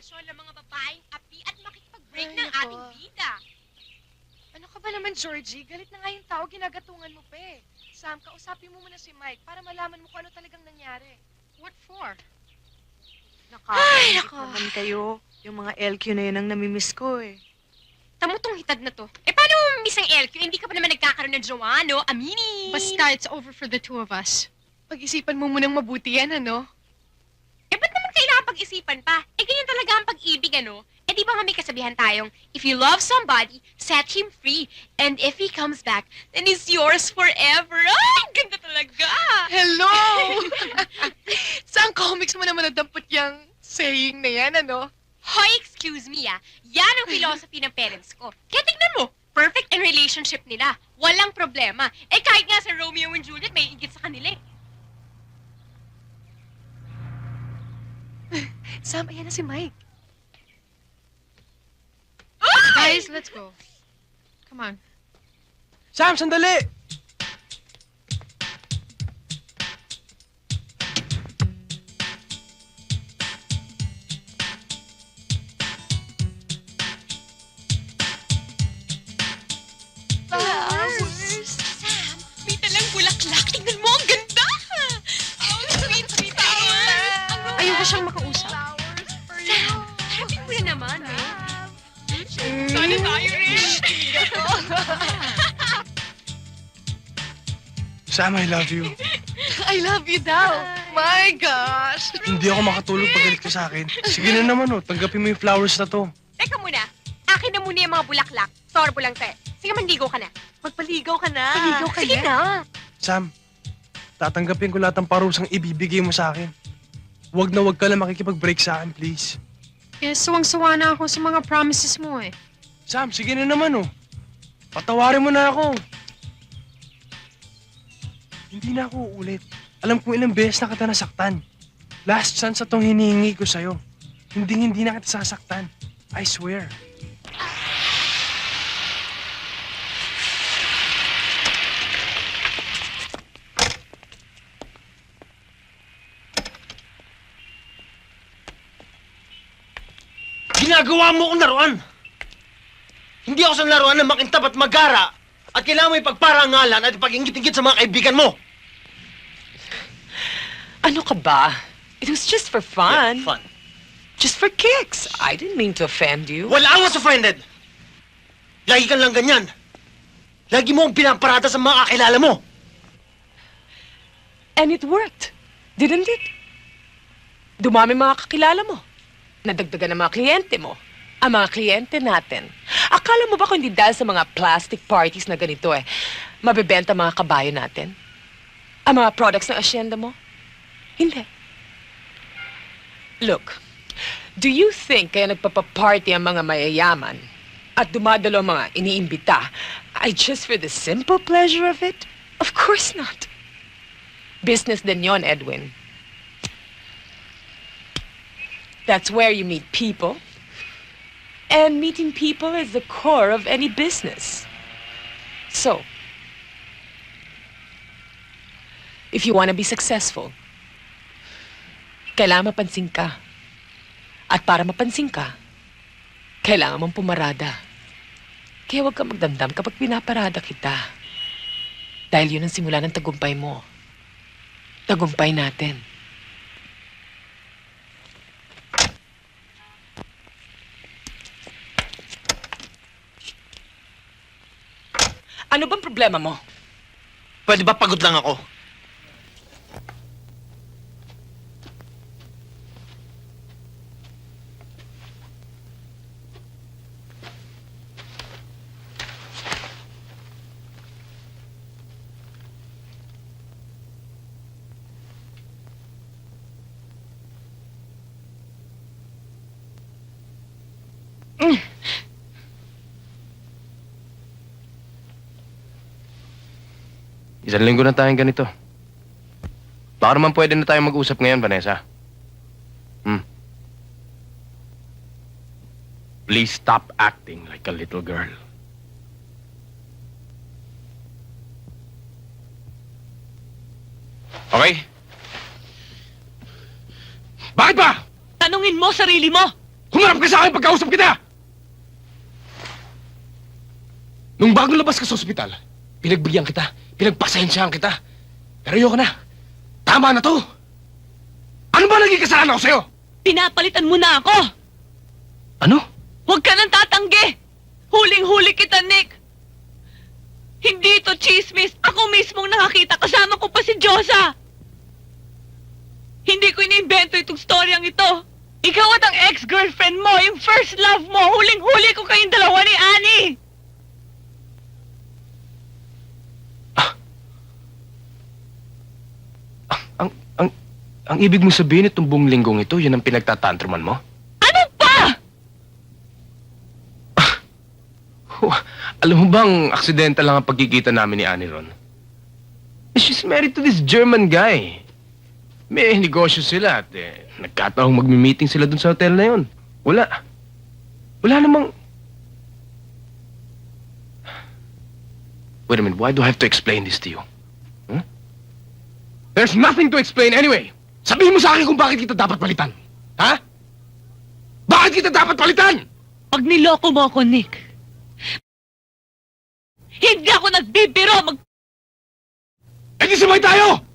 relasyon ng mga babaeng api at makikipag-break Ay, ng nako. ating bida. Ano ka ba naman, Georgie? Galit na nga yung tao, ginagatungan mo pa eh. Sam, kausapin mo muna si Mike para malaman mo kung ano talagang nangyari. What for? Nakakaingit nako. naman kayo. Yung mga LQ na yun ang namimiss ko eh. Tamo tong hitad na to. Eh, paano mo mamiss ang LQ? Hindi ka pa naman nagkakaroon ng jowa, no? Aminin! Basta, it's over for the two of us. Pag-isipan mo munang mabuti yan, ano? Eh, ba't naman kailangan pag-isipan pa? Eh, ganyan talaga ang pag-ibig, ano? Eh, di ba nga may kasabihan tayong, if you love somebody, set him free. And if he comes back, then he's yours forever. Ay, ganda talaga! Hello! Saan comics mo naman nadampot yung saying na yan, ano? Hoy, excuse me, ah. Yan ang philosophy ng parents ko. Kaya tignan mo, perfect ang relationship nila. Walang problema. Eh, kahit nga sa Romeo and Juliet, may igit sa kanila eh. Sam, ayan na si Mike. Guys, let's go. Come on. Sam, sandali! Flowers! Sam, may talang bulaklak. Tignan mo, ang ganda! Oh, sweet, sweet flowers! Ayoko siyang makausap. Flowers for you! Sam, harapin mo na naman, eh. Sana tayo rin. Sam, I love you. I love you daw. My gosh! Hindi ako makatulog pag galit ka sa akin. Sige na naman, oh. Tanggapin mo yung flowers na to. Teka muna, akin na muna yung mga bulaklak. Sorbo lang, te. Sige, manligo ka na. Magpaligaw ka na. Paligaw ka Sige na. Sam, tatanggapin ko lahat ng parusang ibibigay mo sa akin. Huwag na huwag ka lang makikipag-break sa akin, please. Eh, suwang-suwa na ako sa mga promises mo eh. Sam, sige na naman, oh. Patawarin mo na ako. Hindi na ako uulit. Alam kong ilang beses na kita nasaktan. Last chance na tong hinihingi ko sa'yo. Hindi na kita sasaktan. I swear. Ginagawa mo akong laruan! Hindi ako sa laruan ng makintab at magara at kailangan mo ipagparangalan at ipag-ingit-ingit sa mga kaibigan mo. Ano ka ba? It was just for fun. Yeah, fun. Just for kicks. I didn't mean to offend you. Well, I was offended. Lagi kang lang ganyan. Lagi mo akong pinaparada sa mga kakilala mo. And it worked. Didn't it? Dumami mga kakilala mo. Nadagdagan ang mga kliyente mo. Ang mga kliyente natin. Akala mo ba kung hindi dahil sa mga plastic parties na ganito mabebenta ang mga kabayo natin? Ang mga products ng asyenda mo? Hindi. Look, do you think kaya nagpapaparty ang mga mayayaman at dumadalo ang mga iniimbita ay just for the simple pleasure of it? Of course not. Business din yon, Edwin. That's where you meet people. And meeting people is the core of any business. So, if you want to be successful, kailangan mapansin ka. At para mapansin ka, kailangan mong pumarada. Kaya huwag kang magdamdam kapag pinaparada kita. Dahil yun ang simula ng tagumpay mo. Tagumpay natin. Ano bang problema mo? Pwede ba pagod lang ako? Isang linggo na tayong ganito. Baka naman pwede na tayong mag-usap ngayon, Vanessa. Please stop acting like a little girl. Okay? Bakit ba? Tanungin mo sarili mo! Humarap ka sa akin pagkausap kita! Nung bago labas ka sa ospital, pinagbigyan kita, pinagpasensyahan kita. Pero ayoko na. Tama na to. Ano ba naging kasalanan ko sa'yo? Pinapalitan mo na ako! Ano? Huwag ka nang tatanggi! Huling-huli kita, Nick! Hindi ito chismis! Ako mismong nakakita, kasama ko pa si Diyosa! Hindi ko iniimbento itong storyang ito! Ikaw at ang ex-girlfriend mo, yung first love mo, huling-huli ko kayong dalawa ni Annie! Ang ibig mo sabihin itong buong linggong ito, yun ang pinagtatantruman mo? Ano pa? Alam mo bang aksidente lang ang pagkikita namin ni Annie ron? She's married to this German guy. May negosyo sila at nagkataong magmi-meeting sila dun sa hotel na yun. Wala namang... Wait a minute, why do I have to explain this to you? Hmm? There's nothing to explain anyway. Sabihin mo sa akin kung bakit kita dapat palitan. Ha? Bakit kita dapat palitan? Pag niloko mo ako, Nick, hindi ako nagbibiro! Eh di sabay tayo!